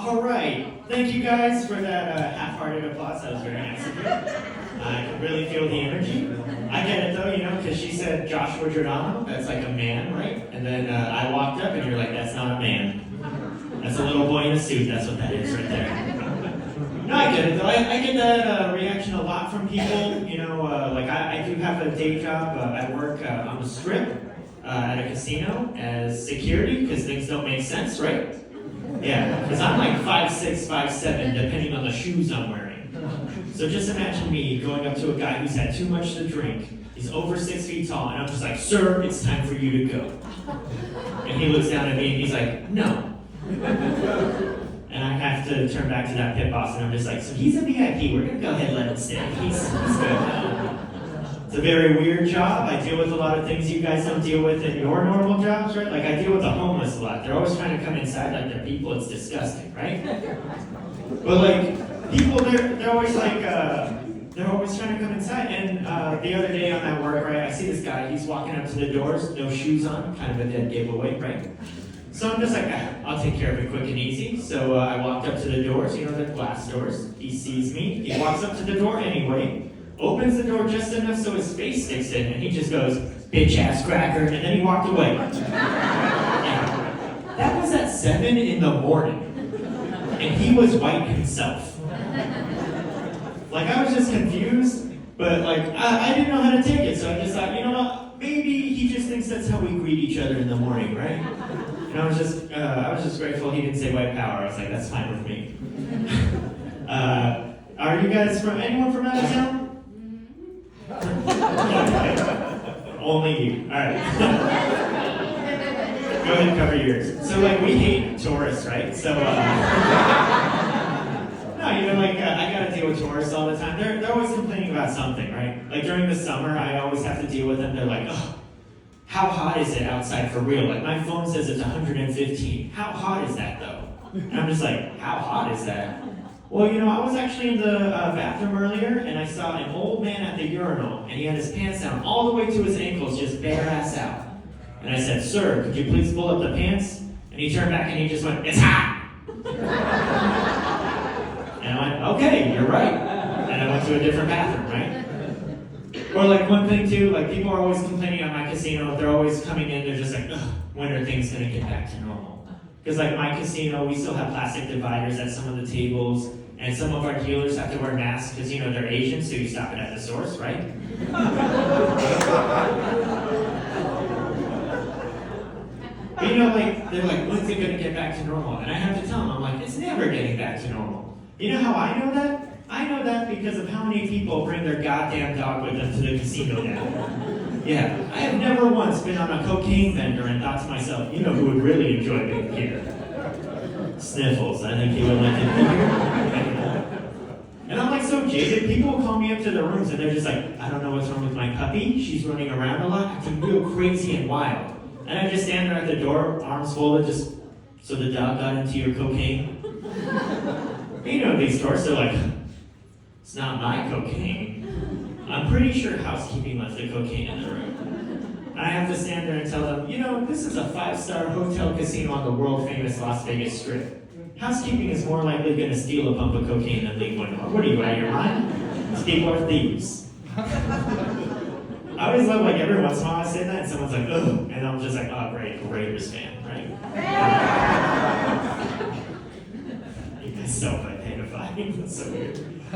All right. Thank you guys for that half-hearted applause. That was very nice of you. I could really feel the energy. I get it though, because she said Joshua Giordano. That's like a man, right? And then I walked up and you're like, that's not a man. That's a little boy in a suit. That's what that is right there. No, I get it though. I get that reaction a lot from people. Like I do have a day job. I work on the strip at a casino as security because things don't make sense, right? Yeah, because I'm like 5'6", 5'7", depending on the shoes I'm wearing. So just imagine me going up to a guy who's had too much to drink. He's over 6 feet tall, and I'm just like, sir, it's time for you to go. And he looks down at me and he's like, no. And I have to turn back to that pit boss, and I'm just like, so he's a VIP. We're going to go ahead and let him stay. He's good now. It's a very weird job. I deal with a lot of things you guys don't deal with in your normal jobs, right? Like, I deal with the homeless a lot. They're always trying to come inside like they're people. It's disgusting, right? But, like, people, they're always like, they're always trying to come inside. And the other day on that work, right, I see this guy. He's walking up to the doors, no shoes on, kind of a dead giveaway, right? So I'm just like, I'll take care of it quick and easy. So I walked up to the doors, the glass doors. He sees me. He walks up to the door anyway, opens the door just enough so his face sticks in, and he just goes, bitch ass cracker, and then he walked away. Yeah. That was at 7 in the morning, and he was white himself. Like, I was just confused, but like, I didn't know how to take it, so I just thought, you know what, maybe he just thinks that's how we greet each other in the morning, right? And I was just grateful he didn't say white power. I was like, that's fine with me. Are you guys anyone from out of town? Only you. All right. Go ahead and cover your ears. So, like, we hate tourists, right? So, no, I gotta deal with tourists all the time. They're always complaining about something, right? Like, during the summer, I always have to deal with them. They're like, oh, how hot is it outside for real? Like, my phone says it's 115. How hot is that, though? And I'm just like, how hot is that? Well, I was actually in the bathroom earlier, and I saw an old man at the urinal, and he had his pants down all the way to his ankles, just bare ass out. And I said, sir, could you please pull up the pants? And he turned back and he just went, it's hot! And I went, okay, you're right. And I went to a different bathroom, right? Or like one thing too, like people are always complaining at my casino, they're always coming in, they're just like, ugh, when are things gonna get back to normal? Because like my casino, we still have plastic dividers at some of the tables, and some of our dealers have to wear masks because they're Asian, so you stop it at the source, right? But they're like, when's it gonna get back to normal? And I have to tell them, I'm like, it's never getting back to normal. You know how I know that? I know that because of how many people bring their goddamn dog with them to the casino now. Yeah, I have never once been on a cocaine vendor and thought to myself, who would really enjoy being here? Sniffles, I think he would like it here. And I'm like so jaded, people will call me up to the rooms and they're just like, I don't know what's wrong with my puppy, she's running around a lot, acting real crazy and wild. And I just stand there at the door, arms folded, just so the dog got into your cocaine. These stores are like, it's not my cocaine. I'm pretty sure housekeeping left the cocaine in the room. And I have to stand there and tell them, this is a 5-star hotel casino on the world-famous Las Vegas Strip. Housekeeping is more likely going to steal a pump of cocaine than leave one. What are you, out of your mind? These people are thieves. I always love, every once in a while I say that, and someone's like, ugh, and I'm just like, oh, great, Raiders fan, right? You guys self-identifying, that's so weird. I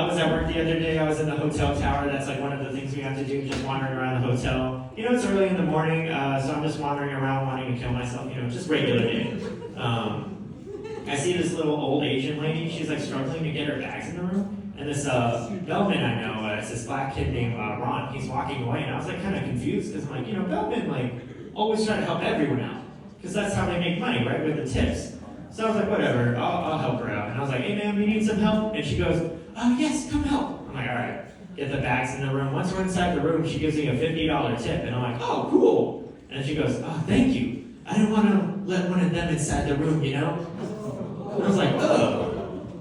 was at work the other day, I was in the hotel tower, that's one of the things we have to do, just wandering around the hotel. It's early in the morning, so I'm just wandering around wanting to kill myself, just regular day. I see this little old Asian lady, she's struggling to get her bags in the room. And this bellman I know, it's this black kid named Ron, he's walking away, and I was kind of confused, because I'm like, bellmen always try to help everyone out, because that's how they make money, right, with the tips. So I was like, whatever, I'll help her out. And I was like, hey ma'am, you need some help? And she goes, oh yes, come help. I'm like, all right, get the bags in the room. Once we're inside the room, she gives me a $50 tip, and I'm like, oh, cool. And she goes, oh, thank you. I didn't want to let one of them inside the room, And I was like, oh.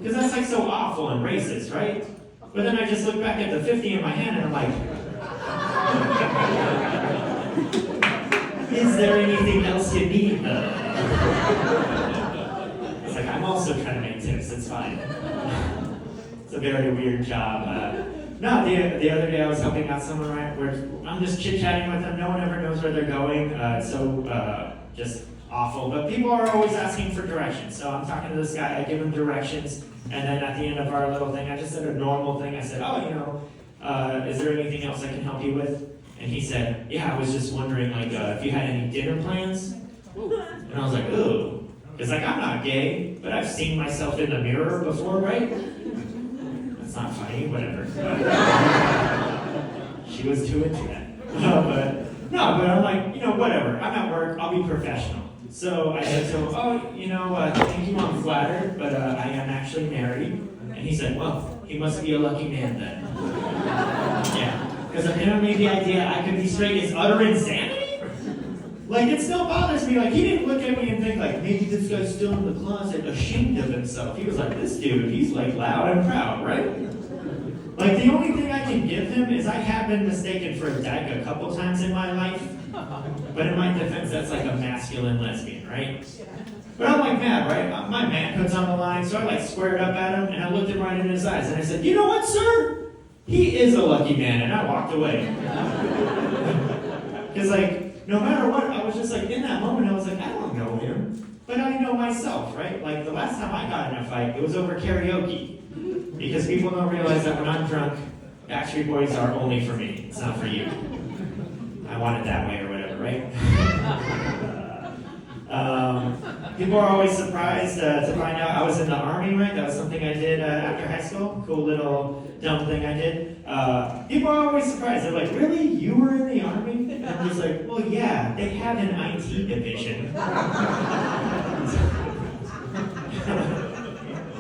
Because that's so awful and racist, right? But then I just look back at the 50 in my hand and I'm like, Is there anything else you need, though? It's like, I'm also trying to make tips, it's fine. It's a very weird job. No, the other day I was helping out someone, right, where I'm just chit-chatting with them. No one ever knows where they're going. It's so just awful. But people are always asking for directions. So I'm talking to this guy, I give him directions, and then at the end of our little thing, I just said a normal thing. I said, is there anything else I can help you with? And he said, yeah, I was just wondering, if you had any dinner plans? And I was like, ooh. It's like, I'm not gay, but I've seen myself in the mirror before, right? That's not funny, whatever. She was too into that. But I'm like, whatever. I'm at work, I'll be professional. So I said to him, thank you, I'm flattered, but I am actually married. And he said, well, he must be a lucky man then. Yeah. Because apparently the idea I could be straight is utter insanity? Like, it still bothers me. Like, he didn't look at me and think, like, maybe this guy's still in the closet, ashamed of himself. He was like, this dude, he's, like, loud and proud, right? Like, the only thing I can give him is I have been mistaken for a dyke a couple times in my life. But in my defense, that's like a masculine lesbian, right? But I'm, like, mad, right? My manhood's on the line, so I, like, squared up at him, and I looked him right in his eyes, and I said, you know what, sir? He is a lucky man, and I walked away. Because, like, no matter what, I was just like, in that moment, I was like, I don't know him, but I know myself, right? Like, the last time I got in a fight, it was over karaoke. Because people don't realize that when I'm drunk, Backstreet Boys are only for me. It's not for you. I want it that way or whatever, right? People are always surprised to find out I was in the Army, right? That was something I did after high school. Cool little dumb thing I did. People are always surprised. They're like, really? You were in the Army? And I'm just like, well, yeah, they have an IT division.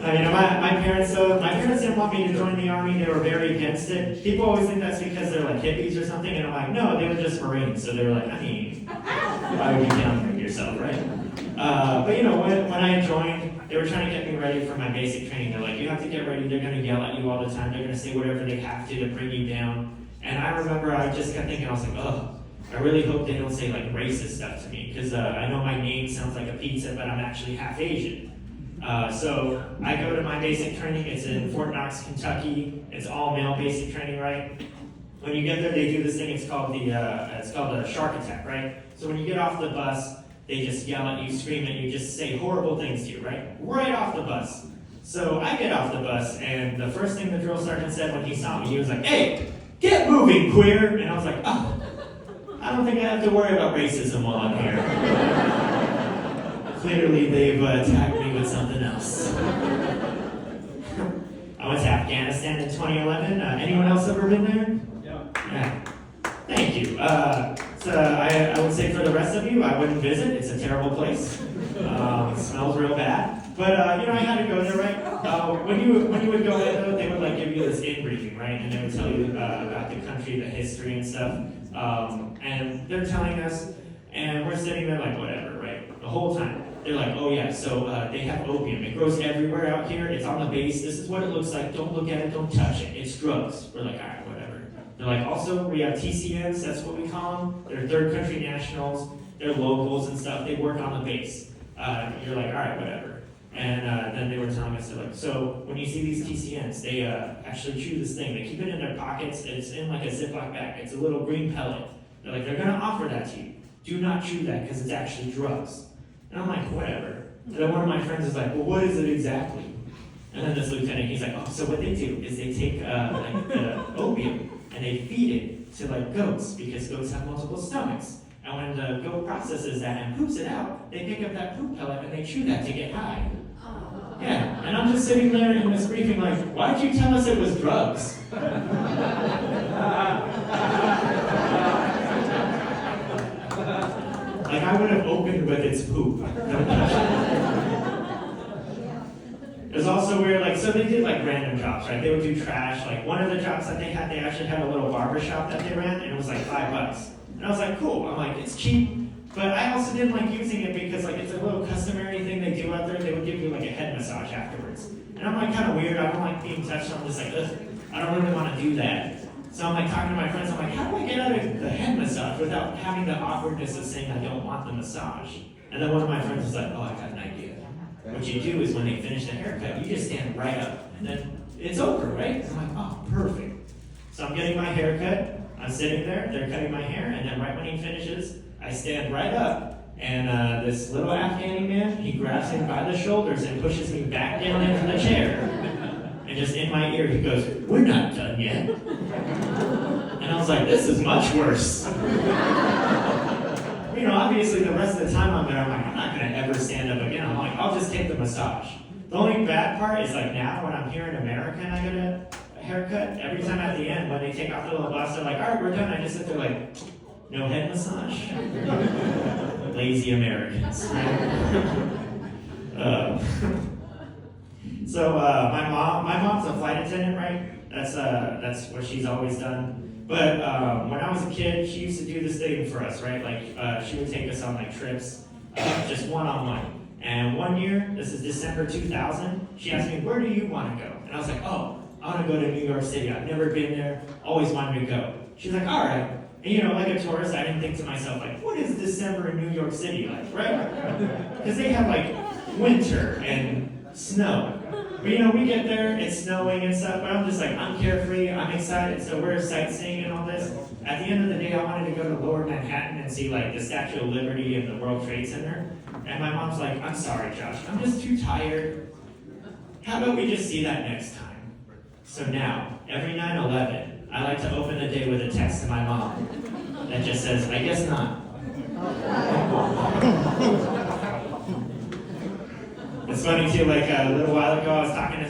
My parents didn't want me to join the Army. They were very against it. People always think that's because they're like hippies or something, and I'm like, no, they were just Marines. So they were like, why would you downgrade yourself, right? But when I joined, they were trying to get me ready for my basic training. They're like, you have to get ready. They're going to yell at you all the time. They're going to say whatever they have to bring you down. And I remember I just kept thinking, I was like, oh, I really hope they don't say like racist stuff to me, because I know my name sounds like a pizza, but I'm actually half Asian. So I go to my basic training. It's in Fort Knox, Kentucky. It's all male basic training, right? When you get there, they do this thing. It's called a shark attack, right? So when you get off the bus, they just yell at you, scream at you, just say horrible things to you, right? Right off the bus. So I get off the bus, and the first thing the drill sergeant said when he saw me, he was like, hey, get moving, queer! And I was like, oh, I don't think I have to worry about racism while I'm here. Clearly, they've tagged me with something else. I went to Afghanistan in 2011. Anyone else ever been there? Yeah. Thank you. I would say for the rest of you, I wouldn't visit. It's a terrible place. It smells real bad. But I had to go there, right? When you would go there, though, they would like give you this in-briefing, right? And they would tell you about the country, the history and stuff. And they're telling us, and we're sitting there like, whatever, right? The whole time. They're like, oh yeah, so they have opium. It grows everywhere out here. It's on the base. This is what it looks like. Don't look at it. Don't touch it. It's drugs. We're like, all right, whatever. They're like, also, we have TCNs. That's what we call them. They're third country nationals. They're locals and stuff. They work on the base. You're like, all right, whatever. And then they were telling us, they're like, so when you see these TCNs, they actually chew this thing. They keep it in their pockets. It's in like a Ziploc bag. It's a little green pellet. They're like, they're going to offer that to you. Do not chew that because it's actually drugs. And I'm like, whatever. And then one of my friends is like, well, what is it exactly? And then this lieutenant, he's like, oh, so what they do is they take like the opium and they feed it to like goats, because goats have multiple stomachs. And when the goat processes that and poops it out, they pick up that poop pellet and they chew that to get high. Yeah, and I'm just sitting there in this briefing like, why'd you tell us it was drugs? Like, I would have opened with its poop. It was also weird, like, so they did, like, random jobs, right? They would do trash. Like, one of the jobs that they actually had a little barber shop that they ran, and it was, like, $5. And I was like, cool. I'm like, it's cheap. But I also didn't like using it because, like, it's a little customary thing they do out there. They would give you, like, a head massage afterwards. And I'm, like, kind of weird. I don't like being touched. I'm just like, ugh, I don't really want to do that. So I'm like talking to my friends, I'm like, how do I get out of the head massage without having the awkwardness of saying I don't want the massage? And then one of my friends was like, oh, I got an idea. What you do is when they finish the haircut, you just stand right up, and then it's over, right? And I'm like, oh, perfect. So I'm getting my haircut, I'm sitting there, they're cutting my hair, and then right when he finishes, I stand right up, and this little Afghani man, he grabs me by the shoulders and pushes me back down into the chair. And just in my ear, he goes, we're not done yet. And I was like, this is much worse. You know, obviously the rest of the time I'm there, I'm like, I'm not going to ever stand up again. I'm like, I'll just take the massage. The only bad part is like now when I'm here in America and I get a haircut, every time at the end when they take off the little gloves, they're like, all right, we're done. I just sit there like, no head massage. Lazy Americans. So my mom's a flight attendant, right? That's what she's always done. But when I was a kid, she used to do this thing for us, right? Like she would take us on like trips, just one-on-one. And one year, this is December 2000, she asked me, where do you want to go? And I was like, oh, I want to go to New York City. I've never been there, always wanted to go. She's like, all right. And you know, like a tourist, I didn't think to myself, like, what is December in New York City like, right? Because they have like winter and snow. But you know, we get there, it's snowing and stuff, but I'm just like, I'm carefree, I'm excited, so we're sightseeing and all this. At the end of the day, I wanted to go to Lower Manhattan and see like the Statue of Liberty and the World Trade Center. And my mom's like, I'm sorry, Josh, I'm just too tired. How about we just see that next time? So now, every 9/11, I like to open the day with a text to my mom that just says, I guess not. It's funny too, like a little while ago, I was talking to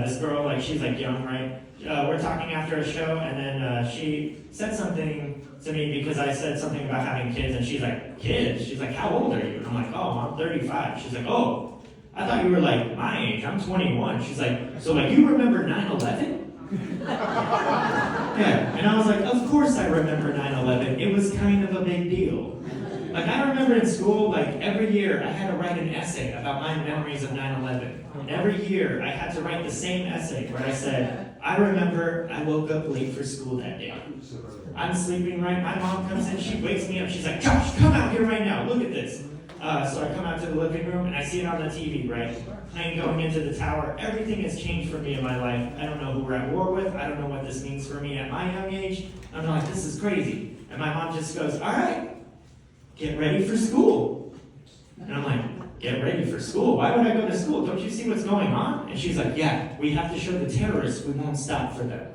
this girl, like she's like young, right? We're talking after a show, and then she said something to me because I said something about having kids, and she's like, kids? She's like, how old are you? And I'm like, oh, I'm 35. She's like, oh, I thought you were like my age, I'm 21. She's like, so like you remember 9/11? Yeah, and I was like, of course I remember 9/11. It was kind of a big deal. Like, I remember in school, like, every year I had to write an essay about my memories of 9/11. And every year I had to write the same essay where I said, I remember I woke up late for school that day. I'm sleeping, right? My mom comes in, she wakes me up, she's like, Josh, come out here right now, look at this. So I come out to the living room and I see it on the TV, right? Plane going into the tower. Everything has changed for me in my life. I don't know who we're at war with. I don't know what this means for me at my young age. I'm like, this is crazy. And my mom just goes, all right, get ready for school. And I'm like, get ready for school? Why would I go to school? Don't you see what's going on? And she's like, yeah, we have to show the terrorists we won't stop for them.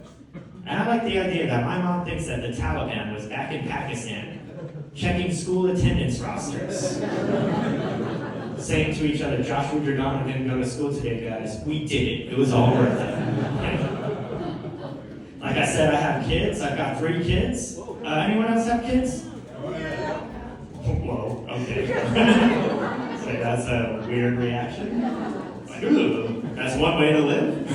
And I like the idea that my mom thinks that the Taliban was back in Pakistan checking school attendance rosters. Saying to each other, Joshua Giordano didn't go to school today, guys. We did it. It was all worth it. Okay. Like I said, I have kids. I've got 3 kids. Anyone else have kids? Whoa, okay. So that's a weird reaction. Like, ooh, that's one way to live.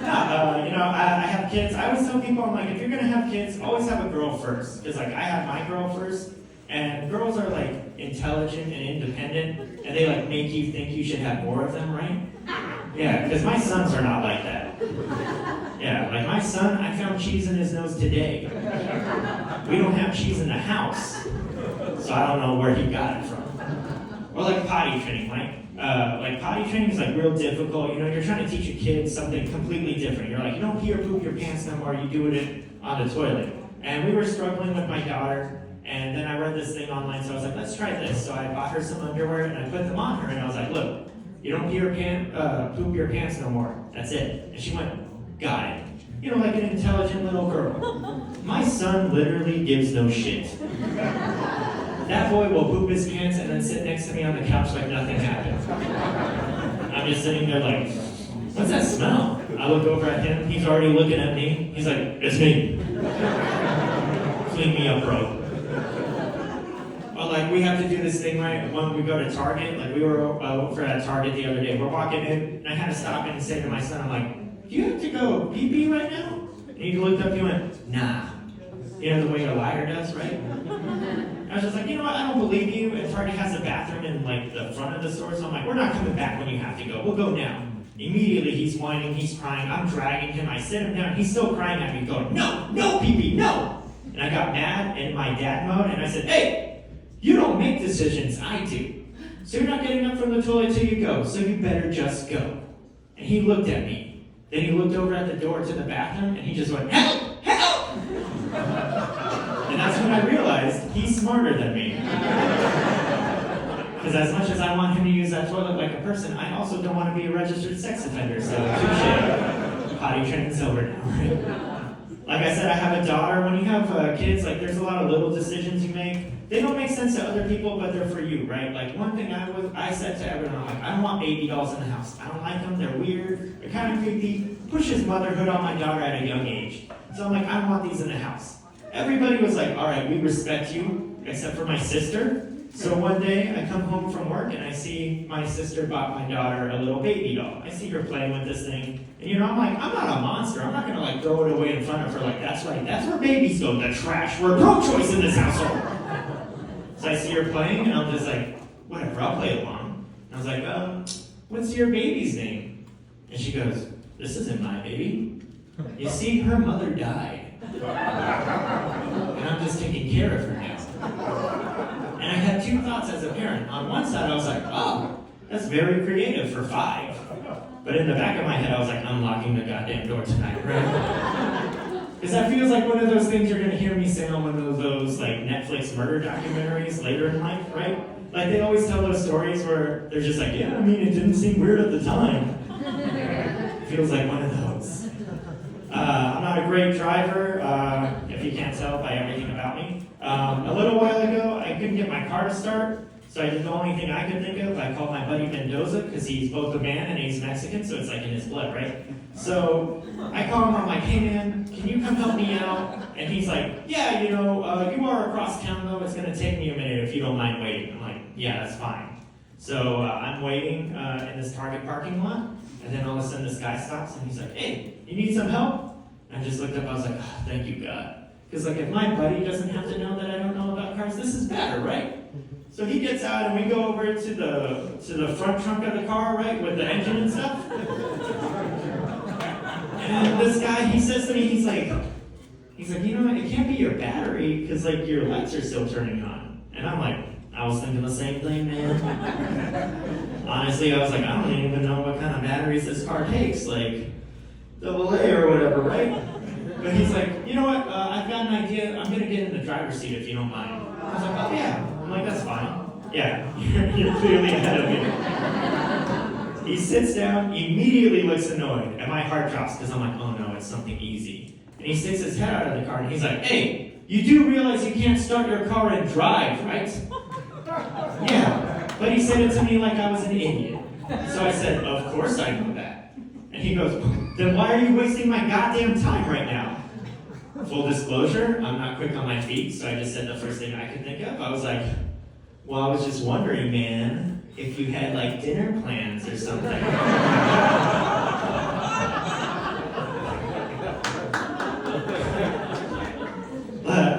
I have kids. I always tell people, I'm like, if you're gonna have kids, always have a girl first. Because like I have my girl first, and girls are like intelligent and independent, and they like make you think you should have more of them, right? Yeah, because my sons are not like that. Yeah, like my son, I found cheese in his nose today. We don't have cheese in the house, so I don't know where he got it from. Or like potty training, right? Like potty training is like real difficult. You know, you're trying to teach a kid something completely different. You're like, you don't pee or poop your pants no more. You do it on the toilet. And we were struggling with my daughter, and then I read this thing online, so I was like, let's try this. So I bought her some underwear and I put them on her, and I was like, look, you don't pee or poop your pants no more. That's it. And she went, got it. You know, like an intelligent little girl. My son literally gives no shit. That boy will poop his pants and then sit next to me on the couch like nothing happened. I'm just sitting there like, what's that smell? I look over at him, he's already looking at me. He's like, it's me. Clean me up, bro. But like, we have to do this thing, right? When we go to Target, like we were over at Target the other day, we're walking in, and I had to stop and say to my son, I'm like, do you have to go pee-pee right now? And he looked up, he went, nah. You know the way a liar does, right? I was just like, you know what, I don't believe you. And Target has a bathroom in like the front of the store, so I'm like, we're not coming back when you have to go. We'll go now. Immediately he's whining, he's crying, I'm dragging him, I sit him down, he's still crying at me, going, no, no, pee-pee, no! And I got mad in my dad mode, and I said, hey, you don't make decisions, I do. So you're not getting up from the toilet till you go, so you better just go. And he looked at me. Then he looked over at the door to the bathroom, and he just went, help, help! And that's when I realized he's smarter than me. Because as much as I want him to use that toilet like a person, I also don't want to be a registered sex offender, so touche. Potty training's over now, right? Like I said, I have a daughter. When you have kids, like there's a lot of little decisions you make. They don't make sense to other people, but they're for you, right? Like one thing I said to everyone, like, I don't want baby dolls in the house. I don't like them. They're weird. They're kind of creepy. Pushes motherhood on my daughter at a young age. So I'm like, I don't want these in the house. Everybody was like, all right, we respect you, except for my sister. So one day I come home from work and I see my sister bought my daughter a little baby doll. I see her playing with this thing. And I'm like, I'm not a monster. I'm not gonna throw it away in front of her like, that's right, that's where babies go, the trash. We're pro-choice in this household. So I see her playing and I'm just like, whatever, I'll play along. And I was like, what's your baby's name? And she goes, this isn't my baby. You see, her mother died. And I'm just taking care of her now. And I had two thoughts as a parent. On one side, I was like, oh, that's very creative for 5. But in the back of my head, I was like, I'm locking the goddamn door tonight, right? Because that feels like one of those things you're going to hear me say on one of those like Netflix murder documentaries later in life, right? Like they always tell those stories where they're just like, yeah, I mean, it didn't seem weird at the time. Feels like one of those. I'm not a great driver, if you can't tell by everything about me. A little while ago, I couldn't get my car to start, so I did the only thing I could think of. I called my buddy Mendoza, because he's both a man and he's Mexican, so it's like in his blood, right? So I call him, I'm like, hey man, can you come help me out? And he's like, yeah, you are across town though, it's gonna take me a minute if you don't mind waiting. I'm like, yeah, that's fine. So I'm waiting in this Target parking lot, and then all of a sudden this guy stops and he's like, hey, you need some help? And I just looked up, I was like, oh, thank you, God. Because like if my buddy doesn't have to know that I don't know about cars, this is better, right? So he gets out and we go over to the front trunk of the car, right, with the engine and stuff. And this guy, he says to me, he's like, you know what, it can't be your battery, because like your lights are still turning on. And I'm like, I was thinking the same thing, man. Honestly, I was like, I don't even know what kind of batteries this car takes, like AA or whatever, right? But he's like, you know what, I've got an idea, I'm gonna get in the driver's seat if you don't mind. I was like, oh yeah. I'm like, that's fine. Yeah, you're clearly ahead of me. He sits down, immediately looks annoyed, and my heart drops because I'm like, oh no, it's something easy. And he sticks his head out of the car and he's like, hey, you do realize you can't start your car and drive, right? Yeah, but he said it to me like I was an idiot. So I said, of course I know that. And he goes, then why are you wasting my goddamn time right now? Full disclosure, I'm not quick on my feet, so I just said the first thing I could think of. I was like, well, I was just wondering, man, if you had like dinner plans or something.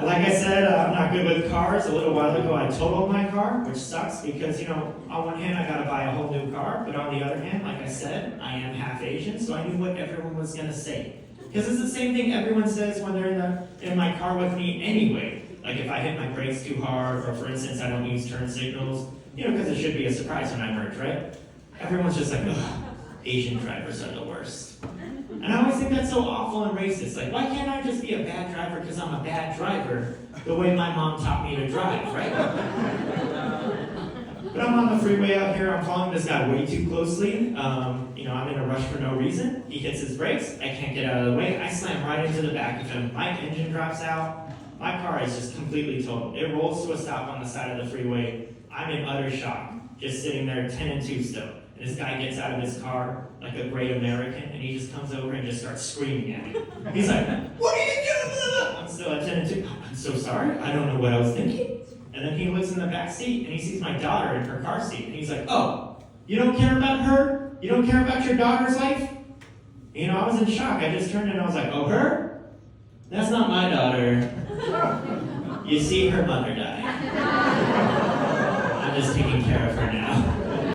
Like I said, I'm not good with cars. A little while ago, I totaled my car, which sucks because, on one hand, I gotta buy a whole new car, but on the other hand, like I said, I am half Asian, so I knew what everyone was gonna say. Because it's the same thing everyone says when they're in my car with me anyway. Like if I hit my brakes too hard, or for instance, I don't use turn signals, because it should be a surprise when I merge, right? Everyone's just like, ugh, Asian drivers are the worst. And I always think that's so awful and racist. Like, why can't I just be a bad driver because I'm a bad driver the way my mom taught me to drive, right? But I'm on the freeway out here, I'm following this guy way too closely. I'm in a rush for no reason. He hits his brakes, I can't get out of the way, I slam right into the back of him. My engine drops out, my car is just completely totaled. It rolls to a stop on the side of the freeway. I'm in utter shock, just sitting there 10 and 2 still. And this guy gets out of his car like a great American, and he just comes over and just starts screaming at me. He's like, what are you doing? I'm still at 10 and 2. I'm so sorry, I don't know what I was thinking. And then he looks in the back seat, and he sees my daughter in her car seat. And he's like, oh, you don't care about her? You don't care about your daughter's life? I was in shock. I just turned and I was like, oh, her? That's not my daughter. You see, her mother died. I'm just taking care of her now.